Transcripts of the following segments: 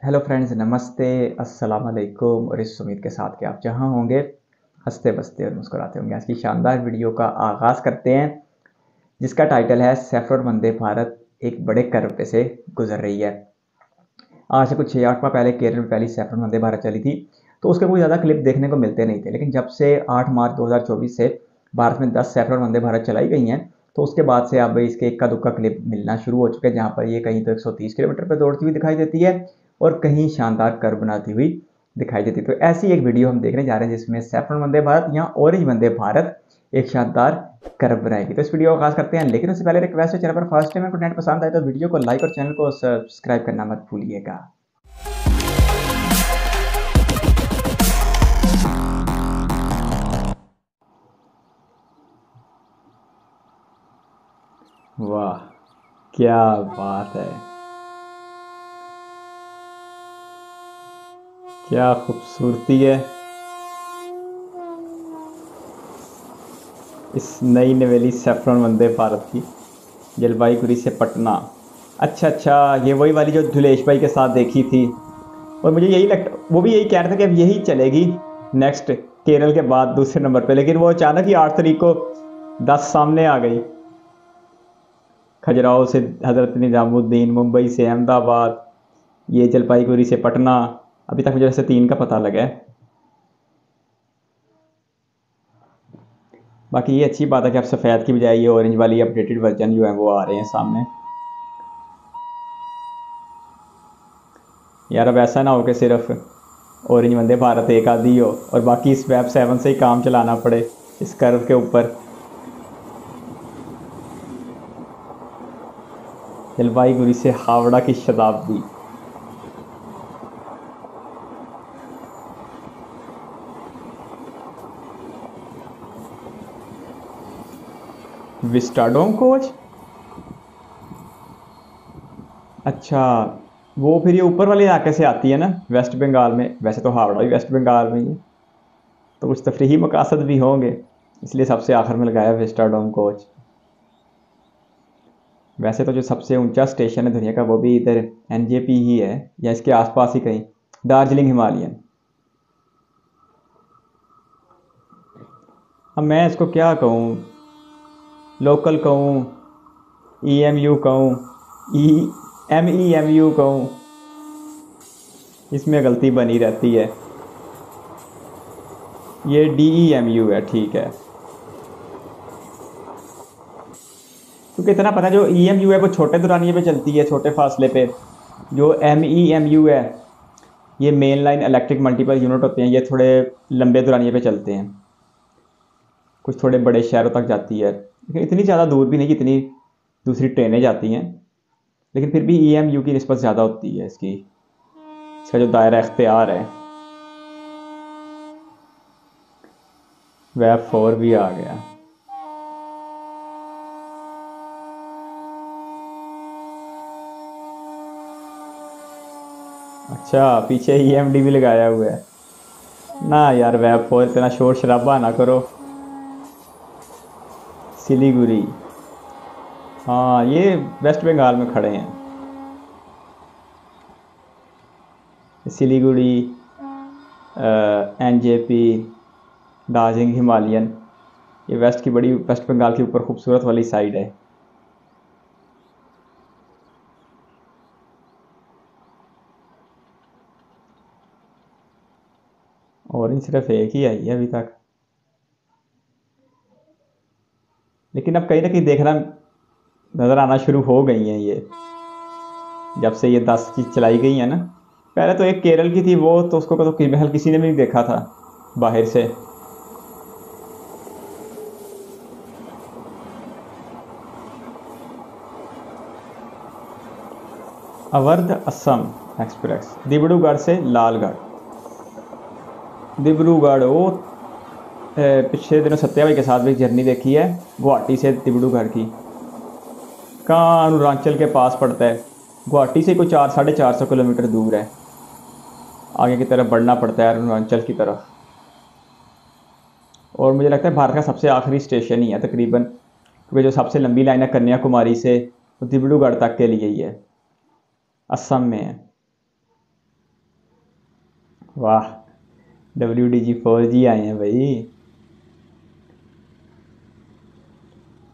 Hello friends, नमस्ते, अस्सलाम वालेकुम। और इस उम्मीद के साथ कि आप जहां होंगे हंसते बसते और मुस्कुराते होंगे, आज की शानदार वीडियो का आगाज़ करते हैं जिसका टाइटल है सैफरन वंदे भारत एक बड़े कर्व पे से गुजर रही है। आज से कुछ 6-8 माह पहले केरल में पहली सैफरन वंदे भारत चली थी, तो उसके कोई ज़्यादा क्लिप देखने को मिलते नहीं थे। लेकिन जब से 8 मार्च 2024 से भारत में 10 सैफरन वंदे भारत चलाई गई हैं, तो उसके बाद से अब इसके इक्का दुक्का क्लिप मिलना शुरू हो चुके हैं, जहाँ पर ये कहीं तो 130 किलोमीटर पर दौड़ती हुई दिखाई देती है और कहीं शानदार कर्व बनाती हुई दिखाई देती है। तो ऐसी एक वीडियो हम देखने जा रहे हैं जिसमें सैफरन वंदे भारत या ऑरेंज वंदे भारत एक शानदार कर्व बनाएगी। तो इस वीडियो को आगाज करते हैं, लेकिन उससे पहले रिक्वेस्ट है, चैनल पर फर्स्ट टाइम कंटेंट पसंद आए तो वीडियो को लाइक और चैनल को सब्सक्राइब करना मत भूलिएगा। वाह, क्या बात है, क्या खूबसूरती है इस नई नवेली सैफरन वंदे भारत की। जलपाईगुड़ी से पटना। अच्छा, ये वही वाली जो धुलेश भाई के साथ देखी थी, और मुझे यही लगता, वो भी यही कह रहा था कि अब यही चलेगी नेक्स्ट केरल के बाद दूसरे नंबर पे। लेकिन वो अचानक ही 8 तारीख को 10 सामने आ गई। खजुराहो से हज़रत निज़ामुद्दीन, मुंबई से अहमदाबाद, ये जलपाईगुड़ी से पटना। अभी तक मुझे वैसे 3 का पता लगा है। बाकी ये अच्छी बात है कि अब सफ़ेद की बजाय ये ऑरेंज वाली अपडेटेड वर्जन जो है वो आ रहे हैं सामने। यार अब ऐसा ना हो कि सिर्फ ऑरेंज वंदे भारत एक आधी हो और बाकी इस वेब 7 से ही काम चलाना पड़े इस कर्व के ऊपर। जलपाईगुड़ी से हावड़ा की शताब्दी। Vistadome coach. अच्छा, वो फिर ये ऊपर वाले इलाके से आती है ना, वेस्ट बंगाल में। वैसे तो हावड़ा भी वेस्ट बंगाल में ही है, तो कुछ तफरीही मकासद भी होंगे, इसलिए सबसे आखिर में लगाया विस्टाडोम कोच। वैसे तो जो सबसे ऊंचा स्टेशन है दुनिया का वो भी इधर एनजेपी ही है, या इसके आसपास ही कहीं, दार्जिलिंग हिमालयन। अब मैं इसको क्या कहूँ, लोकल कहूँ, EMU कहूँ, MEMU कहूँ, इसमें गलती बनी रहती है। ये DEMU है, ठीक है। क्योंकि इतना पता है, जो EMU है वो छोटे दुरानिये पे चलती है, छोटे फासले पे। जो MEMU है ये main line electric multiple unit होते हैं, ये थोड़े लंबे दुरानिये पे चलते हैं, कुछ थोड़े बड़े शहरों तक जाती है। लेकिन इतनी ज़्यादा दूर भी नहीं, जितनी दूसरी ट्रेनें जाती हैं। लेकिन फिर भी EMU की निस्बत ज़्यादा होती है इसका जो दायरा इख्तियार है। वेब 4 भी आ गया। अच्छा, पीछे EMD भी लगाया हुआ है ना। यार वेब 4 इतना शोर शराबा ना करो। सिलीगुड़ी, हाँ ये वेस्ट बंगाल में खड़े हैं। सिलीगुड़ी, NJP, दार्जिलिंग हिमालयन, ये वेस्ट बंगाल की ऊपर खूबसूरत वाली साइड है। और सिर्फ एक ही आई है अभी तक। लेकिन अब कहीं ना कहीं देखना नज़र आना शुरू हो गई हैं ये, जब से ये 10 की चलाई गई है ना। पहले तो एक केरल की थी, वो तो उसको तो महल किसी ने भी नहीं देखा था बाहर से। अवध असम एक्सप्रेस, डिब्रूगढ़ से लालगढ़। डिब्रूगढ़, वो पिछले दिनों सत्या भाई के साथ भी जर्नी देखी है, गुवाहाटी से डिब्रूगढ़ की। कहाँ, अरुणाचल के पास पड़ता है। गुवाहाटी से कोई 400-450 किलोमीटर दूर है, आगे की तरफ बढ़ना पड़ता है अरुणाचल की तरफ। और मुझे लगता है भारत का सबसे आखिरी स्टेशन ही है तकरीबन, क्योंकि जो सबसे लंबी लाइन है कन्याकुमारी से वो डिब्रूगढ़ तक के लिए ही है, असम में है। वाह, WDG-4G आए हैं भाई,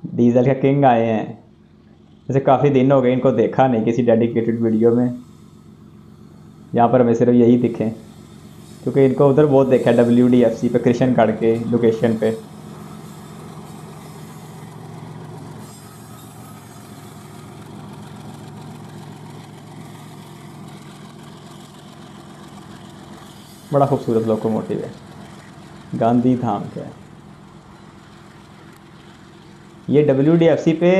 डीजल का किंग आए हैं। वैसे काफ़ी दिन हो गए इनको देखा नहीं किसी डेडिकेटेड वीडियो में, यहाँ पर हमें सिर्फ यही दिखे, क्योंकि इनको उधर बहुत देखा है WDFC पे, कृष्णगढ़ के लोकेशन पे। बड़ा खूबसूरत लोकोमोटिव है, गांधी धाम का है ये। WDFC पे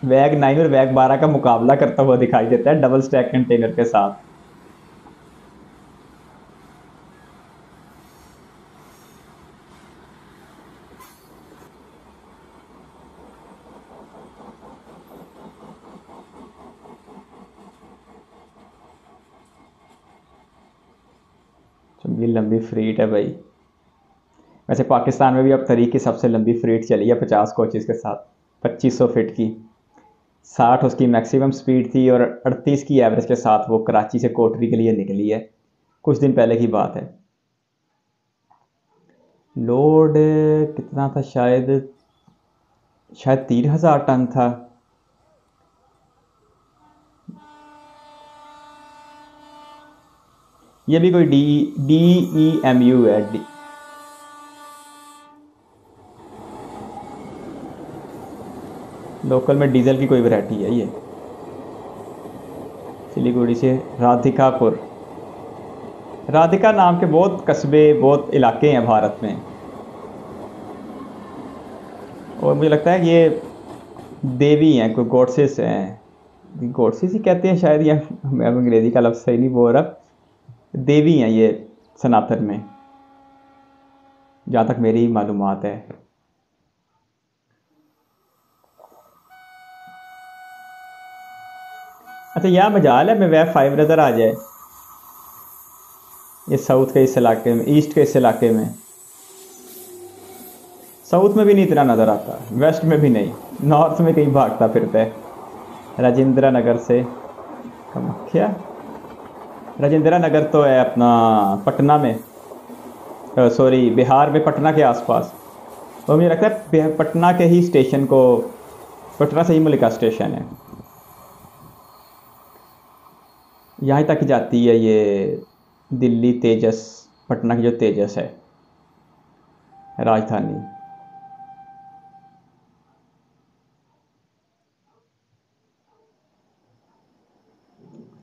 वैग 9 और वैग 12 का मुकाबला करता हुआ दिखाई देता है डबल स्टैक कंटेनर के साथ। ये लंबी फ्रीट है भाई। वैसे पाकिस्तान में भी अब तरीक की सबसे लंबी फ्रीट चली है 50 कोचेज़ के साथ, 2500 फीट की। 60 उसकी मैक्सिमम स्पीड थी और 38 की एवरेज के साथ वो कराची से कोटरी के लिए निकली है, कुछ दिन पहले की बात है। लोड कितना था, शायद 3000 टन था। ये भी कोई DEMU है। लोकल में डीजल की कोई वैरायटी है ये। सिलीगुड़ी से राधिकापुर, राधिका नाम के बहुत कस्बे, बहुत इलाके हैं भारत में, और मुझे लगता है ये देवी हैं, कोई गॉडसेस हैं, गॉडसेस ही कहते हैं शायद, या मैं अंग्रेज़ी का लफ्ज़ सही नहीं बोल रहा, देवी हैं ये सनातन में, जहाँ तक मेरी मालूमात है। अच्छा, यह मजाल है मैं वेब 5 नज़र आ जाए, ये साउथ के इस इलाके में, ईस्ट के इस इलाके में। साउथ में भी नहीं इतना नज़र आता, वेस्ट में भी नहीं, नॉर्थ में कहीं भागता फिरता है। राजेंद्र नगर से कामाख्या, राजेंद्र नगर तो है अपना पटना में, सॉरी बिहार में, पटना के आसपास। तो मुझे लगता है पटना के ही स्टेशन को, पटना से ही मलिका स्टेशन है, यहाँ तक जाती है ये दिल्ली तेजस, पटना की जो तेजस है राजधानी।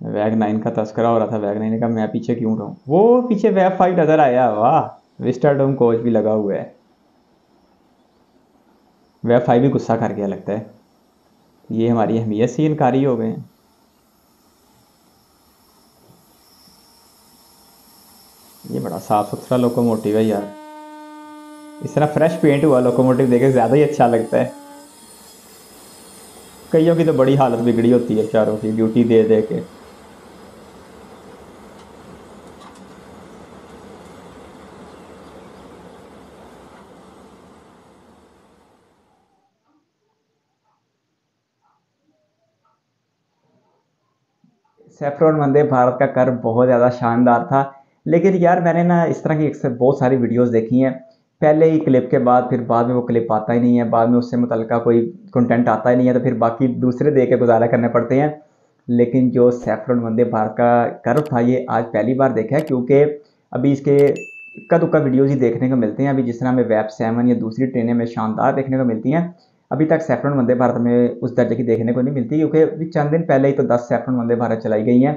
वैग 9 का तस्करा हो रहा था, वैग 9 का मैं पीछे क्यों रहूँ, वो पीछे वैग 5 नज़र आया, वाह, विस्टाडोम कोच भी लगा हुआ है। वैग 5 भी गुस्सा कर गया लगता है, ये हमारी अहमियत से इनकारी हो गए हैं। ये बड़ा साफ़ सुथरा लोकोमोटिव है यार, इस तरह फ्रेश पेंट हुआ लोकोमोटिव देखे ज़्यादा ही अच्छा लगता है। कईयों की तो बड़ी हालत बिगड़ी होती है बेचारों की, ड्यूटी दे दे के। सैफरॉन वंदे भारत का कर्व बहुत ज़्यादा शानदार था, लेकिन यार मैंने ना इस तरह की अक्सर बहुत सारी वीडियोस देखी हैं, पहले ही क्लिप के बाद फिर बाद में वो क्लिप आता ही नहीं है, बाद में उससे मुतल्लिका कोई कंटेंट आता ही नहीं है, तो फिर बाकी दूसरे दे के गुजारा करने पड़ते हैं। लेकिन जो सैफरॉन वंदे भारत का कर्व था, ये आज पहली बार देखा है, क्योंकि अभी इसके इक्का दुक्का वीडियोज़ ही देखने को मिलते हैं। अभी जिस तरह हमें वेब 7 या दूसरी ट्रेनें में शानदार देखने को मिलती हैं, अभी तक सैफरन वंदे भारत में उस दर्जे की देखने को नहीं मिलती, क्योंकि अभी चंद दिन पहले ही तो 10 सैफरन वंदे भारत चलाई गई हैं।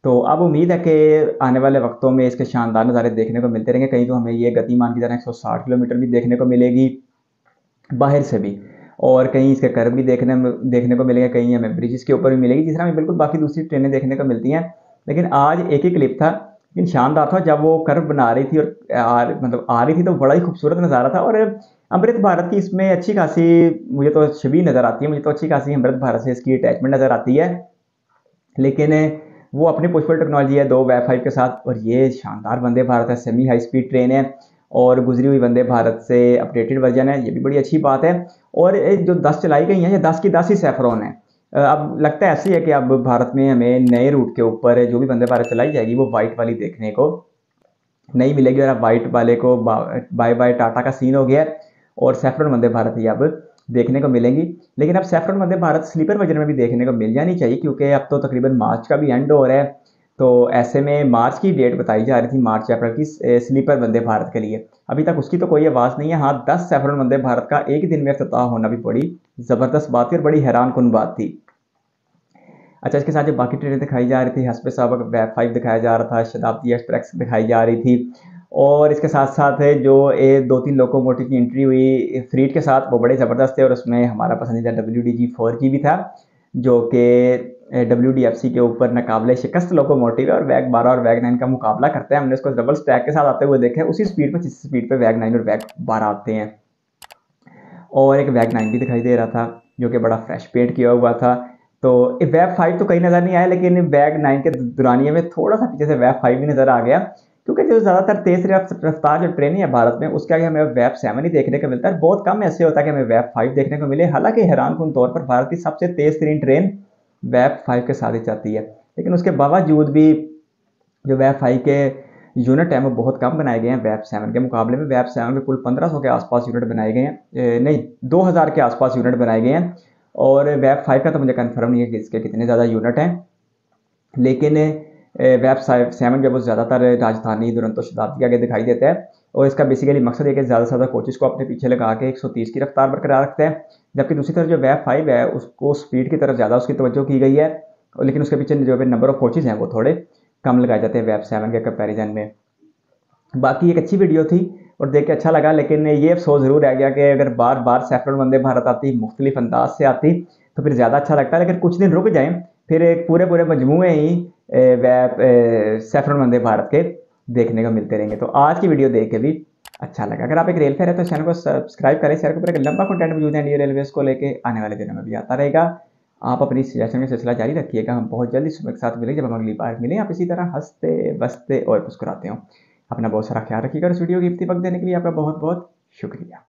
तो अब उम्मीद है कि आने वाले वक्तों में इसके शानदार नज़ारे देखने को मिलते रहेंगे। कहीं तो हमें ये गतिमान की तरह 160 किलोमीटर भी देखने को मिलेगी बाहर से भी, और कहीं इसके कर्व भी देखने को मिलेगा, कहीं हमें ब्रिजेस के ऊपर भी मिलेगी, जिस तरह हमें बिल्कुल बाकी दूसरी ट्रेनें देखने को मिलती हैं। लेकिन आज एक ही क्लिप था, लेकिन शानदार था। जब वो कर्व बना रही थी और आ रही थी, तो बड़ा ही खूबसूरत नज़ारा था। और अमृत भारत की इसमें अच्छी खासी मुझे तो छवि नज़र आती है, मुझे तो अच्छी खासी अमृत भारत से इसकी अटैचमेंट नज़र आती है। लेकिन वो अपनी पुष्पल टेक्नोलॉजी है 2 वेब 5 के साथ, और ये शानदार वंदे भारत है, सेमी हाई स्पीड ट्रेन है और गुजरी हुई वंदे भारत से अपडेटेड वर्जन है, ये भी बड़ी अच्छी बात है। और जो 10 चलाई गई हैं, ये 10 की 10 ही सैफरॉन है। अब लगता है ऐसी है कि अब भारत में हमें नए रूट के ऊपर जो भी वंदे भारत चलाई जाएगी वो वाइट वाली देखने को नहीं मिलेगी और अब वाइट वाले को बाय बाय टाटा का सीन हो गया है और सैफरन वंदे भारत ही अब देखने को मिलेंगी। लेकिन अब saffron Vande Bharat sleeper version में भी देखने को मिल जानी चाहिए, क्योंकि अब तो तकरीबन मार्च का भी एंड हो रहा है। तो ऐसे में मार्च की डेट बताई जा रही थी, मार्च अप्रैल की, स्लीपर वंदे भारत के लिए। अभी तक उसकी तो कोई आवाज़ नहीं है। हाँ, 10 सैफरन वंदे भारत का एक दिन में इफ्तिताह होना भी बड़ी ज़बरदस्त बात थी और बड़ी हैरान कुन बात थी। अच्छा, इसके साथ जो बाकी ट्रेनें दिखाई जा रही थी, हस्बे साहब का वेब 5 दिखाया जा रहा था, शताब्दी एक्सप्रेस दिखाई जा रही थी, और इसके साथ साथ जो ये 2-3 लोकोमोटिव की एंट्री हुई फ्रीट के साथ, वो बड़े ज़बरदस्त थे। और उसमें हमारा पसंदीदा WDG-4G भी था, जो कि WDFC के ऊपर नाकाबिले शिकस्त लोकोमोटिव है और वैग 12 और वैग 9 का मुकाबला करता है। हमने उसको डबल स्टैक के साथ आते हुए देखा है, उसी स्पीड पर जिस स्पीड पर वैग 9 और वैग 12 आते हैं। और एक वैग 9 भी दिखाई दे रहा था, जो कि बड़ा फ्रेश पेंट किया हुआ था। तो वैग 5 तो कहीं नज़र नहीं आया, लेकिन वैग 9 के दुरानिये में थोड़ा सा पीछे से वैग 5 भी नज़र आ गया, क्योंकि जो ज़्यादातर तेज़ रफ्तार जो ट्रेन है भारत में, उसके आगे हमें वैग 7 ही देखने को मिलता है। बहुत कम ऐसे होता है कि हमें वैग 5 देखने को मिले। हालांकि हैरानकुन तौर पर भारत की सबसे तेज़ तरीन ट्रेन वैग 5 के साथ ही जाती है, लेकिन उसके बावजूद भी जो वेब 5 के यूनिट हैं वो बहुत कम बनाए गए हैं वेब 7 के मुकाबले में। वेब 7 में कुल 1500 के आसपास यूनिट बनाए गए हैं, नहीं 2000 के आसपास यूनिट बनाए गए हैं। और वेब 5 का तो मुझे कंफर्म नहीं है कि इसके कितने ज़्यादा यूनिट हैं, लेकिन वेब 7 जो वो ज़्यादातर राजधानी दुरंतो शताब्दी के आगे दिखाई देता है। और इसका बेसिकली मकसद है कि ज़्यादा से ज़्यादा कोचेज़ को अपने पीछे लगा के 130 की रफ्तार बरकरार रखते हैं। जबकि दूसरी तरफ जो वेब 5 है, उसको स्पीड की तरफ ज़्यादा उसकी तवज्जो की गई है, लेकिन उसके पीछे जो नंबर ऑफ कोचेज़ हैं वो थोड़े कम लगाए जाते हैं वेब 7 के कंपैरिजन में। बाकी एक अच्छी वीडियो थी और देख के अच्छा लगा, लेकिन ये अफसोस ज़रूर रह गया कि अगर बार बार सैफरन वंदे भारत आती, मुख्तलिफ अंदाज से आती, तो फिर ज़्यादा अच्छा लगता है। लेकिन कुछ दिन रुक जाएं, फिर एक पूरे पूरे मजमूए ही वैब सैफरन वंदे भारत के देखने को मिलते रहेंगे। तो आज की वीडियो देख के भी अच्छा लगा। अगर आप एक रेल फैन है तो चैनल को सब्सक्राइब करें। चैनल के ऊपर एक लंबा कंटेंट मौजूद है इंडियन रेलवेज को लेके, आने वाले दिनों में भी आता रहेगा। आप अपनी सजेशन का सिलसिला जारी रखिएगा। हम बहुत जल्दी सुबह के साथ मिलेंगे, जब हम अगली बार मिलें। आप इसी तरह हंसते बसते और मुस्कुराते हो। अपना बहुत सारा ख्याल रखिएगा। इस वीडियो की इतनी वक्त देने के लिए आपका बहुत बहुत शुक्रिया।